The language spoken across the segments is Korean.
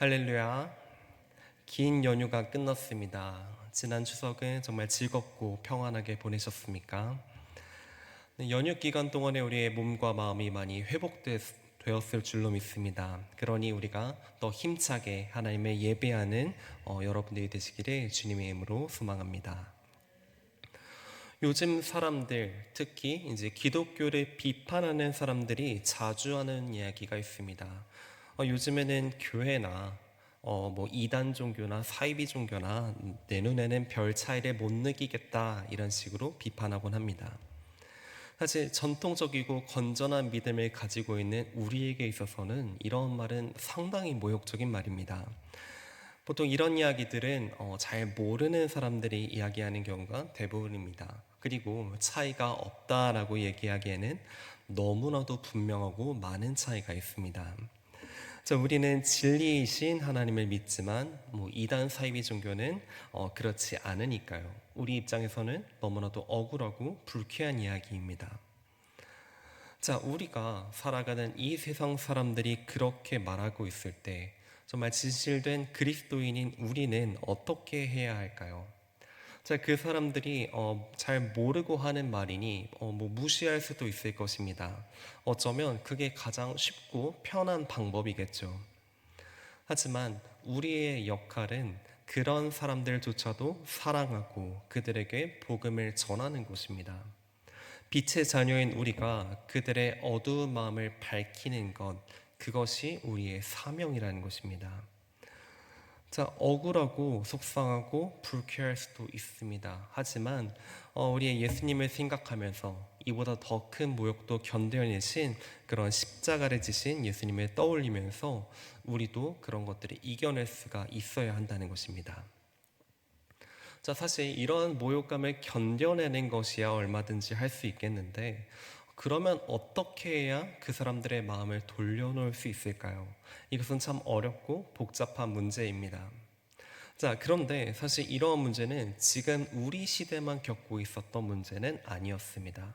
할렐루야. 긴 연휴가 끝났습니다. 지난 추석은 정말 즐겁고 평안하게 보내셨습니까? 네, 연휴 기간 동안에 우리의 몸과 마음이 많이 회복되었을 줄로 믿습니다. 그러니 우리가 더 힘차게 하나님의 예배하는 여러분들이 되시기를 주님의 이름으로 소망합니다. 요즘 사람들, 특히 이제 기독교를 비판하는 사람들이 자주 하는 이야기가 있습니다. 요즘에는 교회나 뭐 이단 종교나 사이비 종교나 내 눈에는 별 차이를 못 느끼겠다 이런 식으로 비판하곤 합니다. 사실 전통적이고 건전한 믿음을 가지고 있는 우리에게 있어서는 이런 말은 상당히 모욕적인 말입니다. 보통 이런 이야기들은 잘 모르는 사람들이 이야기하는 경우가 대부분입니다. 그리고 차이가 없다라고 얘기하기에는 너무나도 분명하고 많은 차이가 있습니다. 자, 우리는 진리이신 하나님을 믿지만 이단 사이비 종교는 그렇지 않으니까요. 우리 입장에서는 너무나도 억울하고 불쾌한 이야기입니다. 자, 우리가 살아가는 이 세상 사람들이 그렇게 말하고 있을 때 정말 진실된 그리스도인인 우리는 어떻게 해야 할까요? 자, 그 사람들이 잘 모르고 하는 말이니 무시할 수도 있을 것입니다. 어쩌면 그게 가장 쉽고 편한 방법이겠죠. 하지만 우리의 역할은 그런 사람들조차도 사랑하고 그들에게 복음을 전하는 것입니다. 빛의 자녀인 우리가 그들의 어두운 마음을 밝히는 것, 그것이 우리의 사명이라는 것입니다. 자, 억울하고 속상하고 불쾌할 수도 있습니다. 하지만 우리의 예수님을 생각하면서 이보다 더 큰 모욕도 견뎌내신 그런 십자가를 지신 예수님을 떠올리면서 우리도 그런 것들을 이겨낼 수가 있어야 한다는 것입니다. 자, 사실 이런 모욕감을 견뎌내는 것이야 얼마든지 할 수 있겠는데, 그러면 어떻게 해야 그 사람들의 마음을 돌려놓을 수 있을까요? 이것은 참 어렵고 복잡한 문제입니다. 자, 그런데 사실 이러한 문제는 지금 우리 시대만 겪고 있었던 문제는 아니었습니다.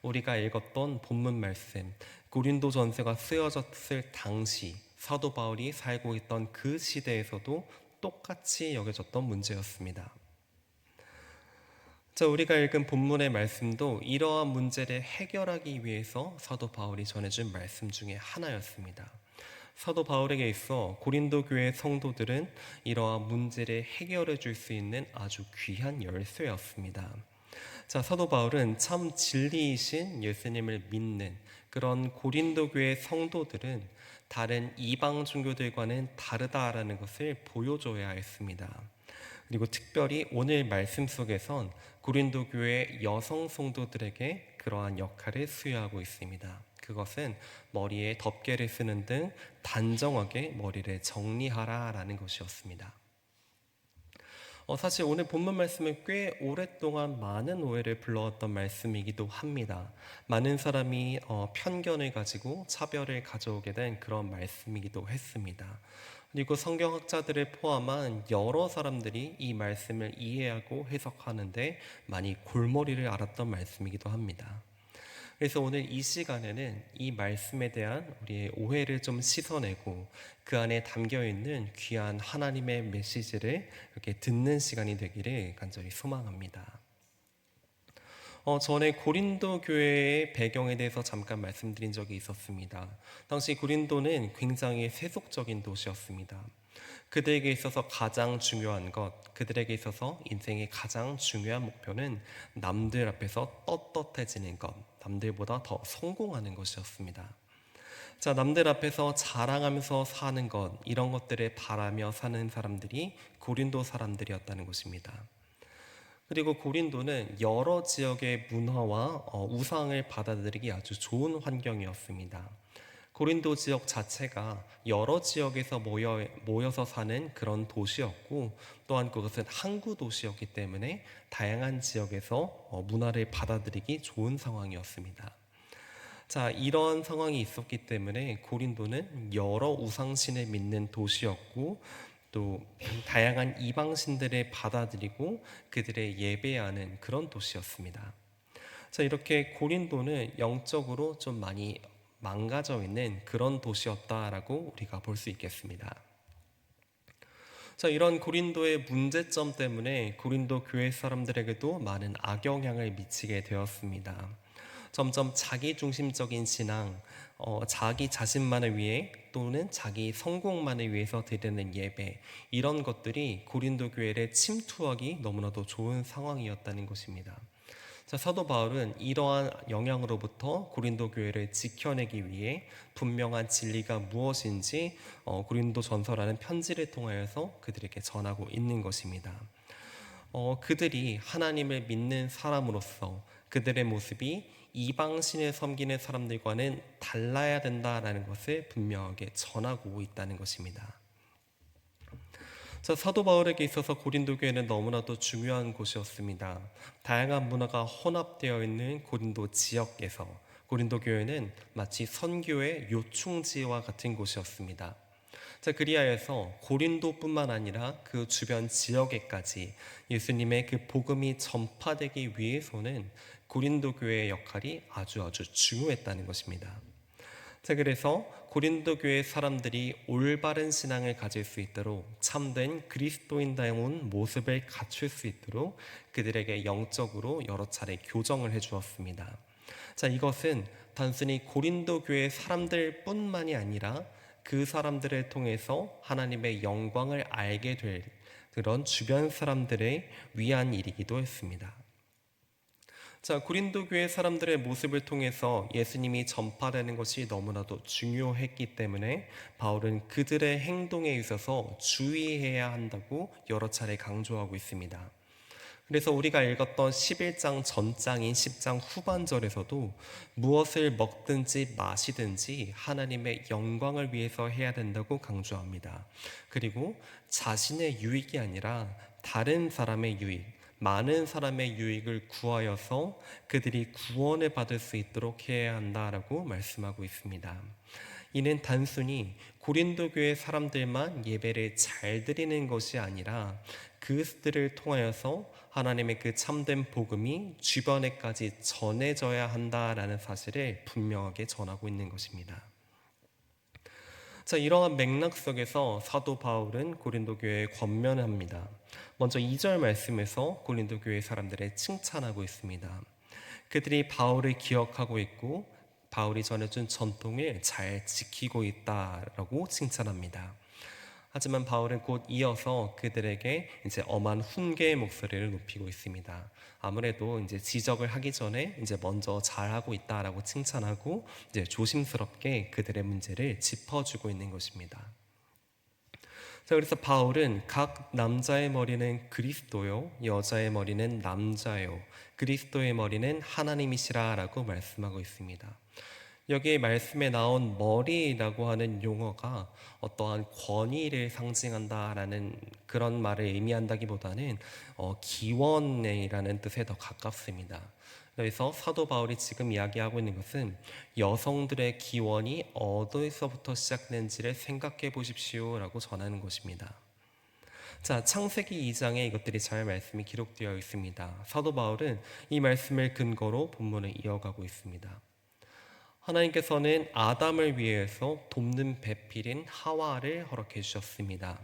우리가 읽었던 본문 말씀, 고린도 전서가 쓰여졌을 당시 사도 바울이 살고 있던 그 시대에서도 똑같이 여겨졌던 문제였습니다. 자, 우리가 읽은 본문의 말씀도 이러한 문제를 해결하기 위해서 사도 바울이 전해준 말씀 중에 하나였습니다. 사도 바울에게 있어 고린도 교회 성도들은 이러한 문제를 해결해 줄 수 있는 아주 귀한 열쇠였습니다. 자, 사도 바울은 참 진리이신 예수님을 믿는 그런 고린도 교회 성도들은 다른 이방 종교들과는 다르다라는 것을 보여줘야 했습니다. 그리고 특별히 오늘 말씀 속에선 고린도 교회 여성 성도들에게 그러한 역할을 수여하고 있습니다. 그것은 머리에 덮개를 쓰는 등 단정하게 머리를 정리하라라는 것이었습니다. 사실 오늘 본문 말씀은 꽤 오랫동안 많은 오해를 불러왔던 말씀이기도 합니다. 많은 사람이 편견을 가지고 차별을 가져오게 된 그런 말씀이기도 했습니다. 그리고 성경학자들을 포함한 여러 사람들이 이 말씀을 이해하고 해석하는데 많이 골머리를 앓았던 말씀이기도 합니다. 그래서 오늘 이 시간에는 이 말씀에 대한 우리의 오해를 좀 씻어내고 그 안에 담겨 있는 귀한 하나님의 메시지를 이렇게 듣는 시간이 되기를 간절히 소망합니다. 전에 고린도 교회의 배경에 대해서 잠깐 말씀드린 적이 있었습니다. 당시 고린도는 굉장히 세속적인 도시였습니다. 그들에게 있어서 가장 중요한 것, 그들에게 있어서 인생의 가장 중요한 목표는 남들 앞에서 떳떳해지는 것, 남들보다 더 성공하는 것이었습니다. 자, 남들 앞에서 자랑하면서 사는 것, 이런 것들을 바라며 사는 사람들이 고린도 사람들이었다는 것입니다. 그리고 고린도는 여러 지역의 문화와 우상을 받아들이기 아주 좋은 환경이었습니다. 고린도 지역 자체가 여러 지역에서 모여서 사는 그런 도시였고, 또한 그것은 항구 도시였기 때문에 다양한 지역에서 문화를 받아들이기 좋은 상황이었습니다. 자, 이런 상황이 있었기 때문에 고린도는 여러 우상신을 믿는 도시였고, 또 다양한 이방신들을 받아들이고 그들의 예배하는 그런 도시였습니다. 자, 이렇게 고린도는 영적으로 좀 많이 망가져 있는 그런 도시였다라고 우리가 볼 수 있겠습니다. 자, 이런 고린도의 문제점 때문에 고린도 교회 사람들에게도 많은 악영향을 미치게 되었습니다. 점점 자기 중심적인 신앙, 자기 자신만을 위해 또는 자기 성공만을 위해서 드리는 예배, 이런 것들이 고린도 교회를 침투하기 너무나도 좋은 상황이었다는 것입니다. 자, 사도 바울은 이러한 영향으로부터 고린도 교회를 지켜내기 위해 분명한 진리가 무엇인지 고린도 전서라는 편지를 통하여서 그들에게 전하고 있는 것입니다. 그들이 하나님을 믿는 사람으로서 그들의 모습이 이방신을 섬기는 사람들과는 달라야 된다라는 것을 분명하게 전하고 있다는 것입니다. 자, 사도 바울에게 있어서 고린도 교회는 너무나도 중요한 곳이었습니다. 다양한 문화가 혼합되어 있는 고린도 지역에서 고린도 교회는 마치 선교의 요충지와 같은 곳이었습니다. 자, 그리하여서 고린도뿐만 아니라 그 주변 지역에까지 예수님의 그 복음이 전파되기 위해서는 고린도 교회의 역할이 아주 중요했다는 것입니다. 자, 그래서 고린도 교회 사람들이 올바른 신앙을 가질 수 있도록 참된 그리스도인다운 모습을 갖출 수 있도록 그들에게 영적으로 여러 차례 교정을 해 주었습니다. 자, 이것은 단순히 고린도 교회 사람들뿐만이 아니라 그 사람들을 통해서 하나님의 영광을 알게 될 그런 주변 사람들을 위한 일이기도 했습니다. 자, 고린도 교회 사람들의 모습을 통해서 예수님이 전파되는 것이 너무나도 중요했기 때문에 바울은 그들의 행동에 있어서 주의해야 한다고 여러 차례 강조하고 있습니다. 그래서 우리가 읽었던 11장 전장인 10장 후반절에서도 무엇을 먹든지 마시든지 하나님의 영광을 위해서 해야 된다고 강조합니다. 그리고 자신의 유익이 아니라 다른 사람의 유익, 많은 사람의 유익을 구하여서 그들이 구원을 받을 수 있도록 해야 한다라고 말씀하고 있습니다. 이는 단순히 고린도 교회 사람들만 예배를 잘 드리는 것이 아니라 그들을 통하여서 하나님의 그 참된 복음이 주변에까지 전해져야 한다라는 사실을 분명하게 전하고 있는 것입니다. 자, 이러한 맥락 속에서 사도 바울은 고린도 교회에 권면합니다. 먼저 2절 말씀에서 고린도 교회 사람들을 칭찬하고 있습니다. 그들이 바울을 기억하고 있고 바울이 전해준 전통을 잘 지키고 있다라고 칭찬합니다. 하지만 바울은 곧 이어서 그들에게 이제 엄한 훈계의 목소리를 높이고 있습니다. 아무래도 이제 지적을 하기 전에 이제 먼저 잘하고 있다라고 칭찬하고 이제 조심스럽게 그들의 문제를 짚어주고 있는 것입니다. 자, 그래서 바울은 각 남자의 머리는 그리스도요, 여자의 머리는 남자요, 그리스도의 머리는 하나님이시라라고 말씀하고 있습니다. 여기 말씀에 나온 머리라고 하는 용어가 어떠한 권위를 상징한다라는 그런 말을 의미한다기보다는 기원이라는 뜻에 더 가깝습니다. 그래서 사도 바울이 지금 이야기하고 있는 것은 여성들의 기원이 어디서부터 시작된지를 생각해 보십시오라고 전하는 것입니다. 자, 창세기 2장에 이것들이 잘 말씀이 기록되어 있습니다. 사도 바울은 이 말씀을 근거로 본문을 이어가고 있습니다. 하나님께서는 아담을 위해서 돕는 배필인 하와를 허락해 주셨습니다.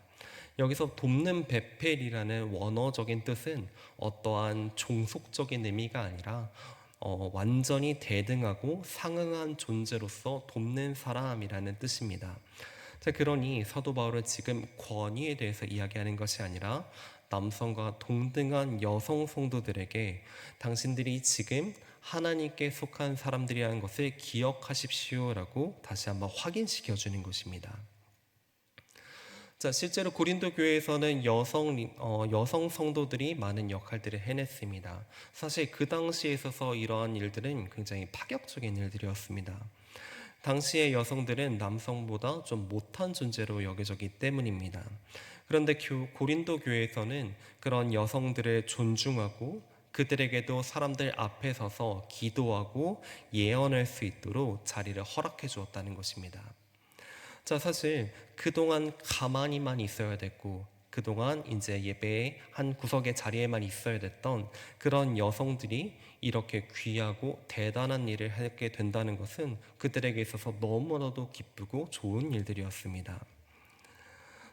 여기서 돕는 배필이라는 원어적인 뜻은 어떠한 종속적인 의미가 아니라 완전히 대등하고 상응한 존재로서 돕는 사람이라는 뜻입니다. 자, 그러니 사도 바울은 지금 권위에 대해서 이야기하는 것이 아니라 남성과 동등한 여성 성도들에게 당신들이 지금 하나님께 속한 사람들이라는 것을 기억하십시오라고 다시 한번 확인시켜 주는 것입니다. 자, 실제로 고린도 교회에서는 여성 성도들이 많은 역할들을 해냈습니다. 사실 그 당시에 있어서 이러한 일들은 굉장히 파격적인 일들이었습니다. 당시의 여성들은 남성보다 좀 못한 존재로 여겨졌기 때문입니다. 그런데 고린도 교회에서는 그런 여성들을 존중하고 그들에게도 사람들 앞에 서서 기도하고 예언할 수 있도록 자리를 허락해 주었다는 것입니다. 자, 사실 그동안 가만히만 있어야 됐고 그동안 이제 예배의 한 구석의 자리에만 있어야 됐던 그런 여성들이 이렇게 귀하고 대단한 일을 하게 된다는 것은 그들에게 있어서 너무나도 기쁘고 좋은 일들이었습니다.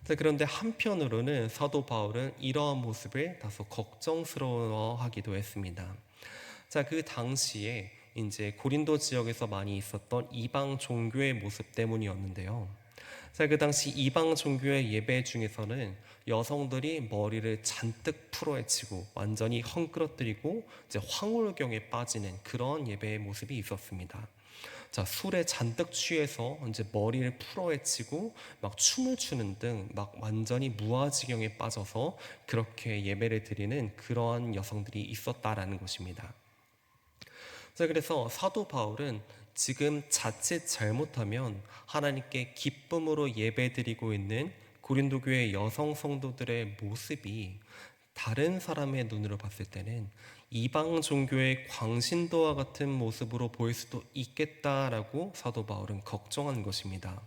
자, 그런데 한편으로는 사도 바울은 이러한 모습을 다소 걱정스러워하기도 했습니다. 자, 그 당시에 이제 고린도 지역에서 많이 있었던 이방 종교의 모습 때문이었는데요. 자, 그 당시 이방 종교의 예배 중에서는 여성들이 머리를 잔뜩 풀어헤치고 완전히 헝클어뜨리고 이제 황홀경에 빠지는 그런 예배의 모습이 있었습니다. 자, 술에 잔뜩 취해서 이제 머리를 풀어헤치고 막 춤을 추는 등 막 완전히 무아지경에 빠져서 그렇게 예배를 드리는 그러한 여성들이 있었다라는 것입니다. 자, 그래서 사도 바울은 지금 자칫 잘못하면 하나님께 기쁨으로 예배드리고 있는 고린도 교회 여성 성도들의 모습이 다른 사람의 눈으로 봤을 때는 이방 종교의 광신도와 같은 모습으로 보일 수도 있겠다라고 사도 바울은 걱정한 것입니다.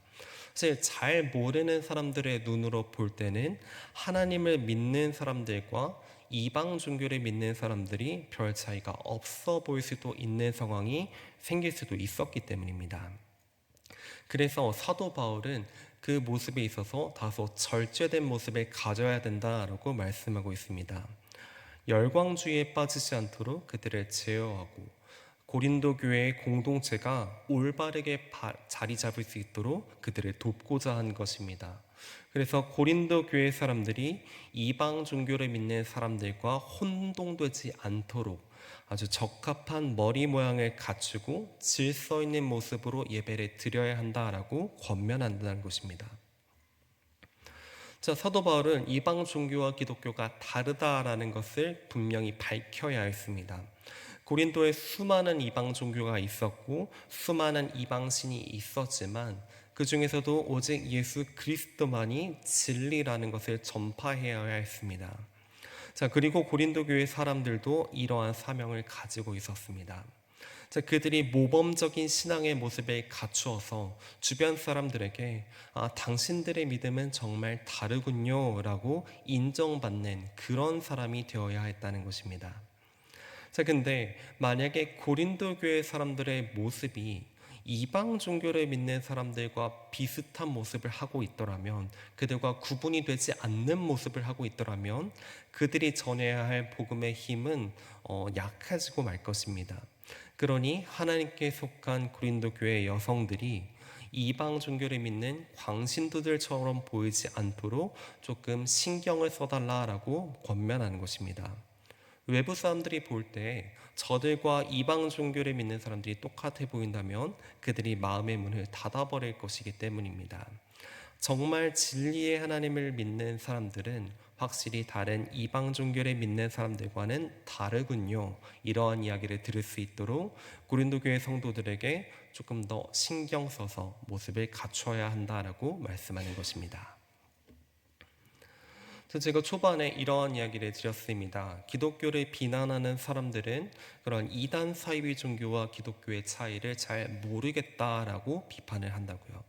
사실 잘 모르는 사람들의 눈으로 볼 때는 하나님을 믿는 사람들과 이방 종교를 믿는 사람들이 별 차이가 없어 보일 수도 있는 상황이 생길 수도 있었기 때문입니다. 그래서 사도 바울은 그 모습에 있어서 다소 절제된 모습을 가져야 된다라고 말씀하고 있습니다. 열광주의에 빠지지 않도록 그들을 제어하고 고린도 교회의 공동체가 올바르게 자리 잡을 수 있도록 그들을 돕고자 한 것입니다. 그래서 고린도 교회 사람들이 이방 종교를 믿는 사람들과 혼동되지 않도록 아주 적합한 머리 모양을 갖추고 질서 있는 모습으로 예배를 드려야 한다라고 권면한다는 것입니다. 자, 사도 바울은 이방 종교와 기독교가 다르다라는 것을 분명히 밝혀야 했습니다. 고린도에 수많은 이방 종교가 있었고 수많은 이방 신이 있었지만 그 중에서도 오직 예수 그리스도만이 진리라는 것을 전파해야 했습니다. 자, 그리고 고린도 교회 사람들도 이러한 사명을 가지고 있었습니다. 자, 그들이 모범적인 신앙의 모습에 갖추어서 주변 사람들에게 당신들의 믿음은 정말 다르군요 라고 인정받는 그런 사람이 되어야 했다는 것입니다. 자, 근데 만약에 고린도 교회 사람들의 모습이 이방 종교를 믿는 사람들과 비슷한 모습을 하고 있더라면, 그들과 구분이 되지 않는 모습을 하고 있더라면 그들이 전해야 할 복음의 힘은 약해지고 말 것입니다. 그러니 하나님께 속한 고린도 교회 여성들이 이방 종교를 믿는 광신도들처럼 보이지 않도록 조금 신경을 써달라라고 권면하는 것입니다. 외부 사람들이 볼 때 저들과 이방 종교를 믿는 사람들이 똑같아 보인다면 그들이 마음의 문을 닫아버릴 것이기 때문입니다. 정말 진리의 하나님을 믿는 사람들은 확실히 다른 이방 종교를 믿는 사람들과는 다르군요. 이러한 이야기를 들을 수 있도록 고린도 교회 성도들에게 조금 더 신경 써서 모습을 갖춰야 한다라고 말씀하는 것입니다. 제가 초반에 이러한 이야기를 드렸습니다. 기독교를 비난하는 사람들은 그런 이단 사이비 종교와 기독교의 차이를 잘 모르겠다라고 비판을 한다고요.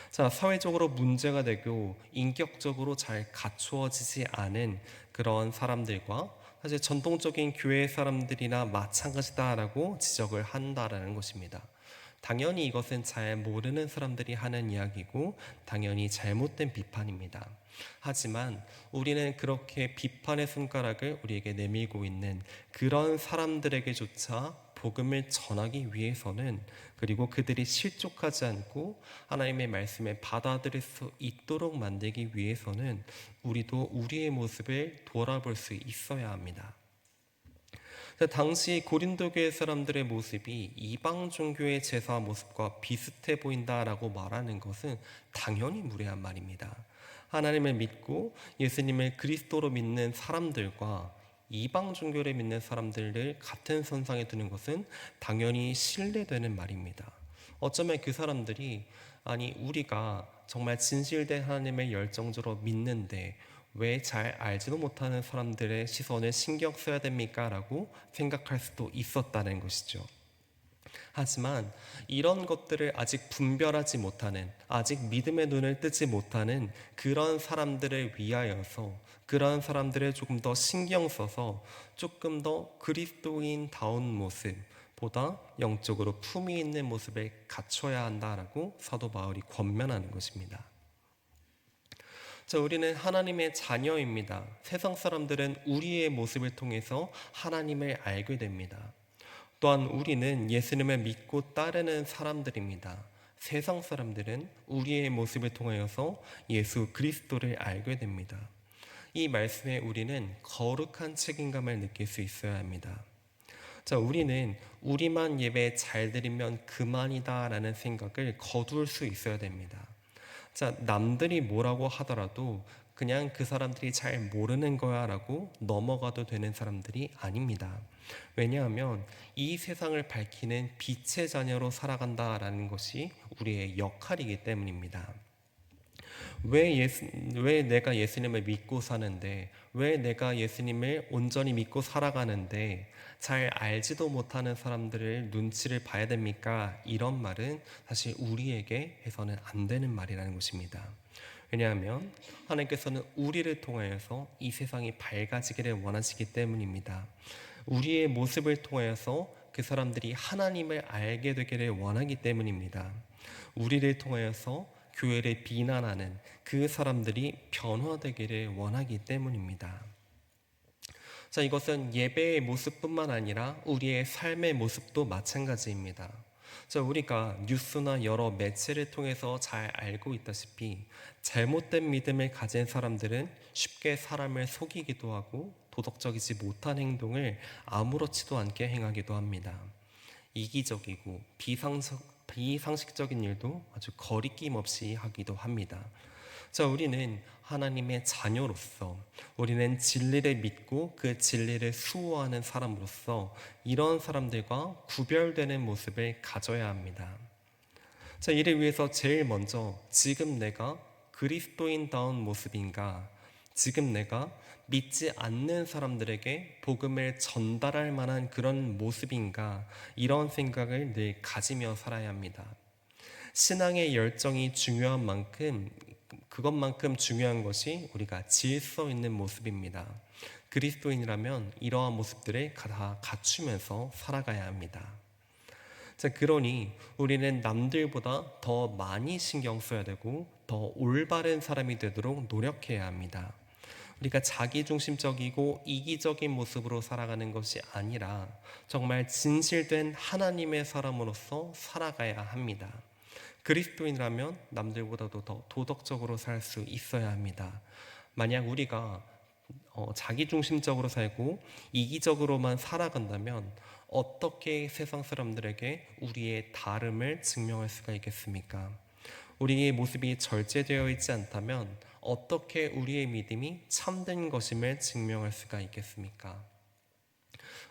자, 사회적으로 문제가 되고 인격적으로 잘 갖추어지지 않은 그런 사람들과 사실 전통적인 교회 사람들이나 마찬가지다라고 지적을 한다라는 것입니다. 당연히 이것은 잘 모르는 사람들이 하는 이야기고 당연히 잘못된 비판입니다. 하지만 우리는 그렇게 비판의 손가락을 우리에게 내밀고 있는 그런 사람들에게조차 복음을 전하기 위해서는, 그리고 그들이 실족하지 않고 하나님의 말씀을 받아들일 수 있도록 만들기 위해서는 우리도 우리의 모습을 돌아볼 수 있어야 합니다. 당시 고린도 교회 사람들의 모습이 이방 종교의 제사 모습과 비슷해 보인다라고 말하는 것은 당연히 무례한 말입니다. 하나님을 믿고 예수님을 그리스도로 믿는 사람들과 이방 종교를 믿는 사람들을 같은 선상에 두는 것은 당연히 신뢰되는 말입니다. 어쩌면 그 사람들이 우리가 정말 진실된 하나님을 열정적으로 믿는데 왜 잘 알지도 못하는 사람들의 시선을 신경 써야 됩니까? 라고 생각할 수도 있었다는 것이죠. 하지만 이런 것들을 아직 분별하지 못하는, 아직 믿음의 눈을 뜨지 못하는 그런 사람들을 위하여서, 그런 사람들을 조금 더 신경 써서 조금 더 그리스도인다운 모습 보다 영적으로 품위 있는 모습을 갖춰야 한다라고 사도 바울이 권면하는 것입니다. 자, 우리는 하나님의 자녀입니다. 세상 사람들은 우리의 모습을 통해서 하나님을 알게 됩니다. 또한 우리는 예수님을 믿고 따르는 사람들입니다. 세상 사람들은 우리의 모습을 통하여서 예수 그리스도를 알게 됩니다. 이 말씀에 우리는 거룩한 책임감을 느낄 수 있어야 합니다. 자, 우리는 우리만 예배 잘 드리면 그만이다라는 생각을 거둘 수 있어야 됩니다. 자, 남들이 뭐라고 하더라도 그냥 그 사람들이 잘 모르는 거야 라고 넘어가도 되는 사람들이 아닙니다. 왜냐하면 이 세상을 밝히는 빛의 자녀로 살아간다라는 것이 우리의 역할이기 때문입니다. 왜 내가 예수님을 믿고 사는데, 왜 내가 예수님을 온전히 믿고 살아가는데 잘 알지도 못하는 사람들을 눈치를 봐야 됩니까? 이런 말은 사실 우리에게 해서는 안 되는 말이라는 것입니다. 왜냐하면 하나님께서는 우리를 통하여서 이 세상이 밝아지기를 원하시기 때문입니다. 우리의 모습을 통하여서 그 사람들이 하나님을 알게 되기를 원하기 때문입니다. 우리를 통하여서 교회를 비난하는 그 사람들이 변화되기를 원하기 때문입니다. 자, 이것은 예배의 모습뿐만 아니라 우리의 삶의 모습도 마찬가지입니다. 자, 우리가 뉴스나 여러 매체를 통해서 잘 알고 있다시피 잘못된 믿음을 가진 사람들은 쉽게 사람을 속이기도 하고 도덕적이지 못한 행동을 아무렇지도 않게 행하기도 합니다. 이기적이고 비상식적인 일도 아주 거리낌 없이 하기도 합니다. 자, 우리는 하나님의 자녀로서, 우리는 진리를 믿고 그 진리를 수호하는 사람으로서 이런 사람들과 구별되는 모습을 가져야 합니다. 자, 이를 위해서 제일 먼저 지금 내가 그리스도인다운 모습인가, 지금 내가 믿지 않는 사람들에게 복음을 전달할 만한 그런 모습인가, 이런 생각을 늘 가지며 살아야 합니다. 신앙의 열정이 중요한 만큼 그것만큼 중요한 것이 우리가 질서 있는 모습입니다. 그리스도인이라면 이러한 모습들을 다 갖추면서 살아가야 합니다. 자, 그러니 우리는 남들보다 더 많이 신경 써야 되고 더 올바른 사람이 되도록 노력해야 합니다. 우리가 자기중심적이고 이기적인 모습으로 살아가는 것이 아니라 정말 진실된 하나님의 사람으로서 살아가야 합니다. 그리스도인이라면 남들보다도 더 도덕적으로 살 수 있어야 합니다. 만약 우리가 자기중심적으로 살고 이기적으로만 살아간다면 어떻게 세상 사람들에게 우리의 다름을 증명할 수가 있겠습니까? 우리의 모습이 절제되어 있지 않다면 어떻게 우리의 믿음이 참된 것임을 증명할 수가 있겠습니까?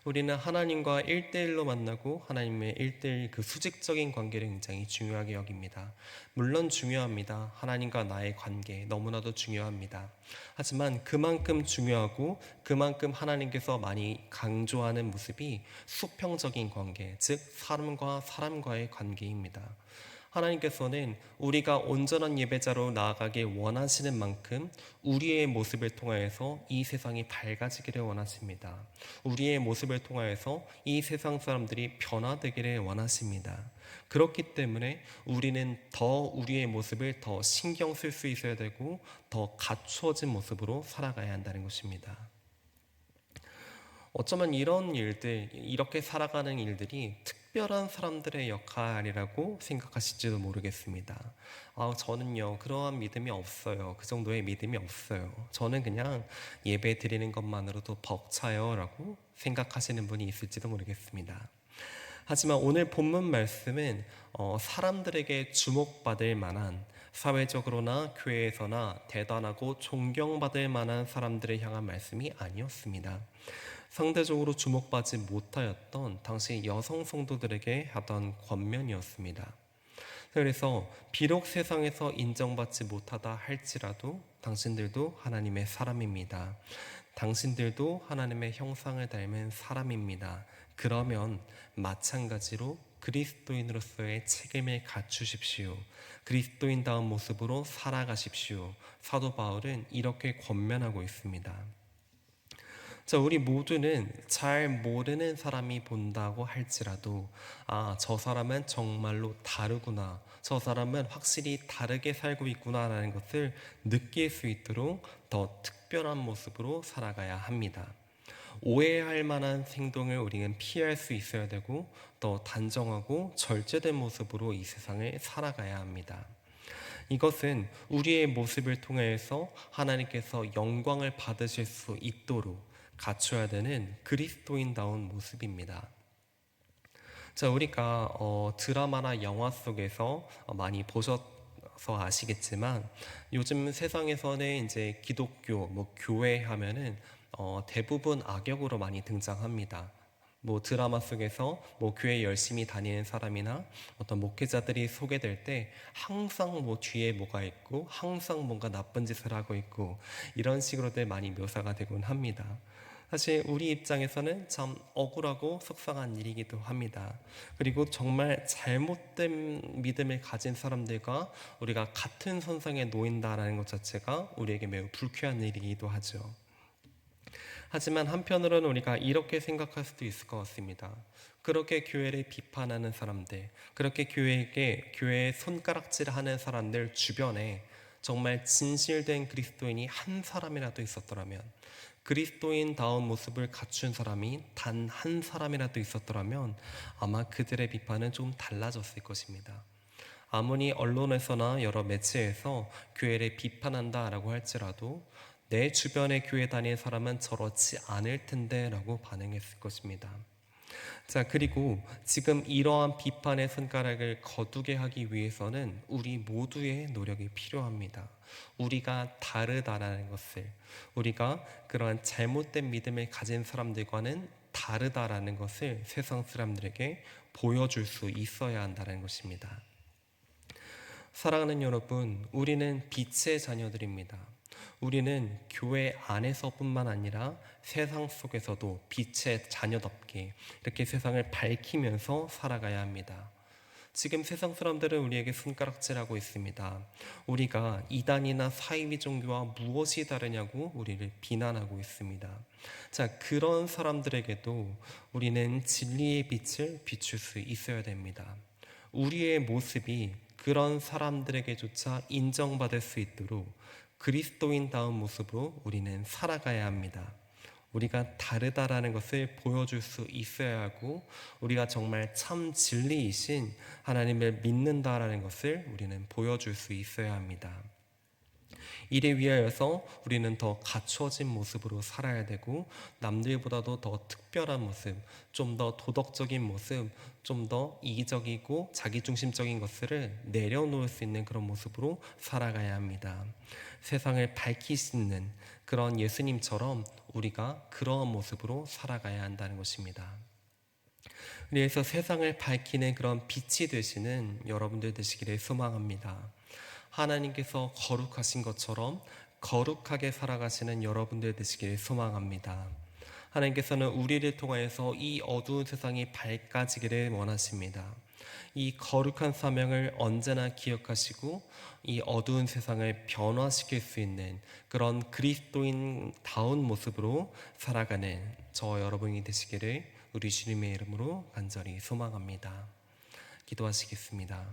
우리는 하나님과 1대1로 만나고 하나님의 1대1 그 수직적인 관계를 굉장히 중요하게 여깁니다. 물론 중요합니다. 하나님과 나의 관계 너무나도 중요합니다. 하지만 그만큼 중요하고 그만큼 하나님께서 많이 강조하는 모습이 수평적인 관계, 즉 사람과 사람과의 관계입니다. 하나님께서는 우리가 온전한 예배자로 나아가길 원하시는 만큼 우리의 모습을 통하여서 이 세상이 밝아지기를 원하십니다. 우리의 모습을 통하여서 이 세상 사람들이 변화되기를 원하십니다. 그렇기 때문에 우리는 더 우리의 모습을 더 신경 쓸 수 있어야 되고 더 갖추어진 모습으로 살아가야 한다는 것입니다. 어쩌면 이런 일들, 이렇게 살아가는 일들이 특별한 사람들의 역할이라고 생각하실지도 모르겠습니다. 저는요, 그러한 믿음이 없어요. 그 정도의 믿음이 없어요. 저는 그냥 예배 드리는 것만으로도 벅차요. 라고 생각하시는 분이 있을지도 모르겠습니다. 하지만 오늘 본문 말씀은 사람들에게 주목받을 만한, 사회적으로나 교회에서나 대단하고 존경받을 만한 사람들을 향한 말씀이 아니었습니다. 상대적으로 주목받지 못하였던 당시 여성 성도들에게 하던 권면이었습니다. 그래서 비록 세상에서 인정받지 못하다 할지라도 당신들도 하나님의 사람입니다. 당신들도 하나님의 형상을 닮은 사람입니다. 그러면 마찬가지로 그리스도인으로서의 책임을 갖추십시오. 그리스도인다운 모습으로 살아가십시오. 사도 바울은 이렇게 권면하고 있습니다. 자, 우리 모두는 잘 모르는 사람이 본다고 할지라도 저 사람은 정말로 다르구나, 저 사람은 확실히 다르게 살고 있구나라는 것을 느낄 수 있도록 더 특별한 모습으로 살아가야 합니다. 오해할 만한 행동을 우리는 피할 수 있어야 되고 더 단정하고 절제된 모습으로 이 세상을 살아가야 합니다. 이것은 우리의 모습을 통해서 하나님께서 영광을 받으실 수 있도록 갖춰야 되는 그리스도인다운 모습입니다. 자, 우리가 드라마나 영화 속에서 많이 보셔서 아시겠지만 요즘 세상에서는 이제 기독교, 교회 하면은 대부분 악역으로 많이 등장합니다. 드라마 속에서 교회 열심히 다니는 사람이나 어떤 목회자들이 소개될 때 항상 뒤에 뭐가 있고 항상 뭔가 나쁜 짓을 하고 있고 이런 식으로들 많이 묘사가 되곤 합니다. 사실 우리 입장에서는 참 억울하고 속상한 일이기도 합니다. 그리고 정말 잘못된 믿음을 가진 사람들과 우리가 같은 선상에 놓인다라는 것 자체가 우리에게 매우 불쾌한 일이기도 하죠. 하지만 한편으로는 우리가 이렇게 생각할 수도 있을 것 같습니다. 그렇게 교회를 비판하는 사람들, 그렇게 교회에 손가락질하는 사람들 주변에 정말 진실된 그리스도인이 한 사람이라도 있었더라면, 그리스도인다운 모습을 갖춘 사람이 단 한 사람이라도 있었더라면 아마 그들의 비판은 좀 달라졌을 것입니다. 아무리 언론에서나 여러 매체에서 교회를 비판한다라고 할지라도 내 주변에 교회 다니는 사람은 저렇지 않을 텐데 라고 반응했을 것입니다. 자, 그리고 지금 이러한 비판의 손가락을 거두게 하기 위해서는 우리 모두의 노력이 필요합니다. 우리가 다르다라는 것을, 우리가 그러한 잘못된 믿음을 가진 사람들과는 다르다라는 것을 세상 사람들에게 보여줄 수 있어야 한다는 것입니다. 사랑하는 여러분, 우리는 빛의 자녀들입니다. 우리는 교회 안에서뿐만 아니라 세상 속에서도 빛의 자녀답게 이렇게 세상을 밝히면서 살아가야 합니다. 지금 세상 사람들은 우리에게 손가락질하고 있습니다. 우리가 이단이나 사이비 종교와 무엇이 다르냐고 우리를 비난하고 있습니다. 자, 그런 사람들에게도 우리는 진리의 빛을 비출 수 있어야 됩니다. 우리의 모습이 그런 사람들에게조차 인정받을 수 있도록 그리스도인다운 모습으로 우리는 살아가야 합니다. 우리가 다르다라는 것을 보여줄 수 있어야 하고, 우리가 정말 참 진리이신 하나님을 믿는다라는 것을 우리는 보여줄 수 있어야 합니다. 이를 위하여서 우리는 더 갖춰진 모습으로 살아야 되고, 남들보다도 더 특별한 모습, 좀 더 도덕적인 모습, 좀 더 이기적이고 자기중심적인 것들을 내려놓을 수 있는 그런 모습으로 살아가야 합니다. 세상을 밝히시는 그런 예수님처럼 우리가 그러한 모습으로 살아가야 한다는 것입니다. 그래서 세상을 밝히는 그런 빛이 되시는 여러분들 되시기를 소망합니다. 하나님께서 거룩하신 것처럼 거룩하게 살아가시는 여러분들 되시기를 소망합니다. 하나님께서는 우리를 통하여서 이 어두운 세상이 밝아지기를 원하십니다. 이 거룩한 사명을 언제나 기억하시고 이 어두운 세상을 변화시킬 수 있는 그런 그리스도인다운 모습으로 살아가는 저 여러분이 되시기를 우리 주님의 이름으로 간절히 소망합니다. 기도하시겠습니다.